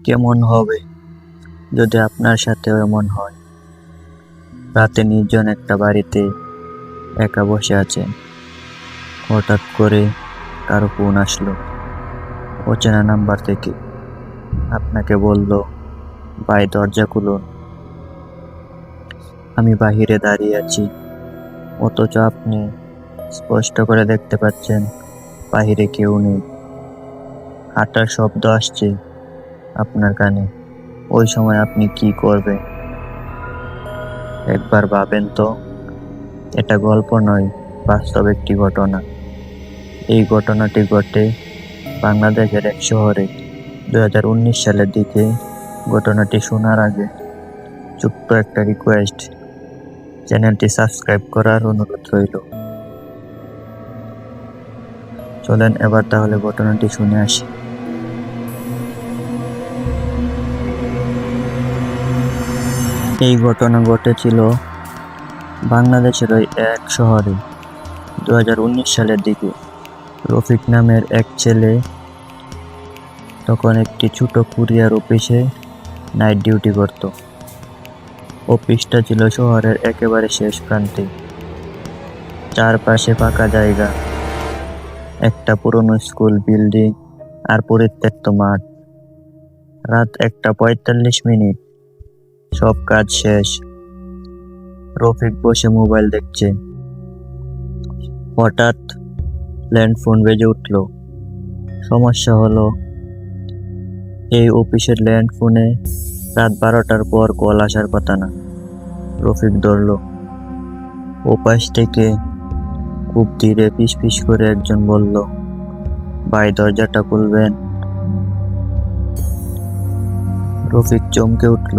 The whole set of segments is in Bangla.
কেমন হবে যদি আপনার সাথেও এমন হয়? রাতে নির্জন একটা বাড়িতে একা বসে আছেন। হঠাৎ করে কারো ফোন আসলো, অচেনা নাম্বার থেকে। আপনাকে বলল, ভাই দরজা খুলুন, আমি বাহিরে দাঁড়িয়ে আছি। অথচ আপনি স্পষ্ট করে দেখতে পাচ্ছেন বাহিরে কেউ নেই। হাঁটার শব্দ আসছে আপনার কানে। ওই সময় আপনি কি করবেন? একবার ভাবেন তো। এটা গল্প নয়, বাস্তব একটি ঘটনা। এই ঘটনাটি ঘটে বাংলাদেশের এক শহরে 2019 সালের দিকে। ঘটনাটি শোনার আগে ছোট্ট একটা রিকোয়েস্ট, চ্যানেলটি সাবস্ক্রাইব করার অনুরোধ রইল। চলেন এবার তাহলে ঘটনাটি শুনে আসি। এই ঘটনা ঘটেছিল বাংলাদেশের ওই এক শহরে 2019 সালের দিকে। রফিক নামের এক ছেলে তখন একটি ছোট কুরিয়ার অফিসে নাইট ডিউটি করত। অফিসটা ছিল শহরের একেবারে শেষ প্রান্তে। চারপাশে ফাঁকা জায়গা, একটা পুরনো স্কুল বিল্ডিং আর পরিত্যক্ত মাঠ। রাত 1:45, সব কাজ শেষ। রফিক বসে মোবাইল দেখছে। হঠাৎ ল্যান্ডফোন বেজে উঠল। সমস্যা হলো, এই অফিসের ল্যান্ডফোনে রাত 12টার পর কল আসার কথা না। রফিক ধরল। ওপাশ থেকে খুব ধীরে ফিসফিস করে একজন বলল, ভাই দরজাটা খুলবেন। রফিক চমকে উঠল,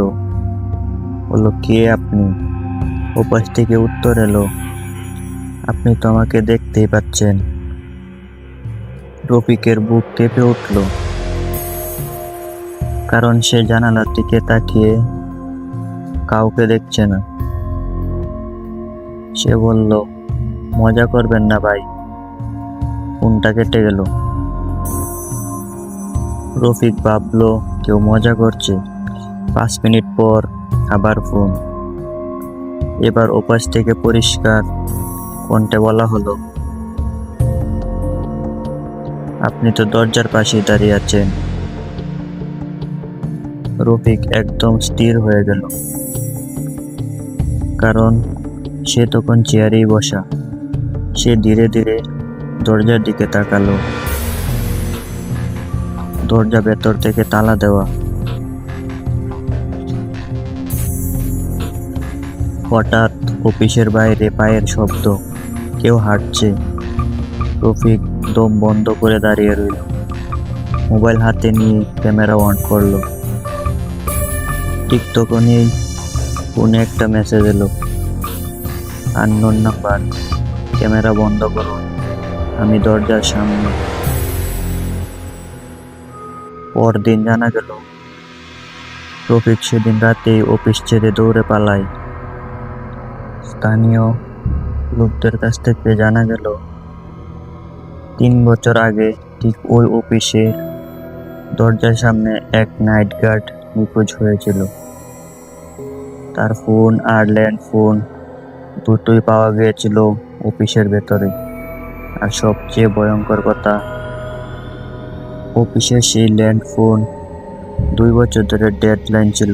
বলল, কে আপনি? ওপাশ থেকে উত্তর এলো, আপনি তো আমাকে দেখতেই পাচ্ছেন। রফিকের বুক কেঁপে উঠল, কারণ সে জানালার দিকে তাকিয়ে কাউকে দেখছে না। সে বলল, মজা করবেন না ভাই। ফোনটা কেটে গেল। রফিক ভাবলো কেউ মজা করছে। 5 মিনিট পর আবার ফোন। এবার ওপাশ থেকে পরিষ্কার কণ্ঠে বলা হলো, আপনি তো দরজার পাশে দাঁড়িয়ে আছেন। রফিক একদম স্থির হয়ে গেল, কারণ সে তখন চেয়ারেই বসা। সে ধীরে ধীরে দরজার দিকে তাকালো। দরজা ভেতর থেকে তালা দেওয়া। হঠাৎ অফিসের বাইরে পায়ের শব্দ, কেউ হাঁটছে। রফিক দম বন্ধ করে দাঁড়িয়ে রইল। মোবাইল হাতে নিয়ে ক্যামেরা অন করলো। ঠিক তখনই ফোনে একটা মেসেজ এলো, আননোন নাম্বার, ক্যামেরা বন্ধ করুন, আমি দরজার সামনে। পরদিন জানা গেল রফিক সেদিন রাতেই অফিস ছেড়ে দৌড়ে পালায়। স্থানীয় লোকদের কাছ থেকে জানা গেল 3 বছর আগে ঠিক ওই অফিসের দরজার সামনে এক নাইট গার্ড নিখোঁজ হয়েছিল। তার ফোন আর ল্যান্ড ফোন দুটোই পাওয়া গিয়েছিল অফিসের ভেতরে। আর সবচেয়ে ভয়ঙ্কর কথা, অফিসের সেই ল্যান্ড ফোন 2 বছর ধরে ডেডলাইন ছিল।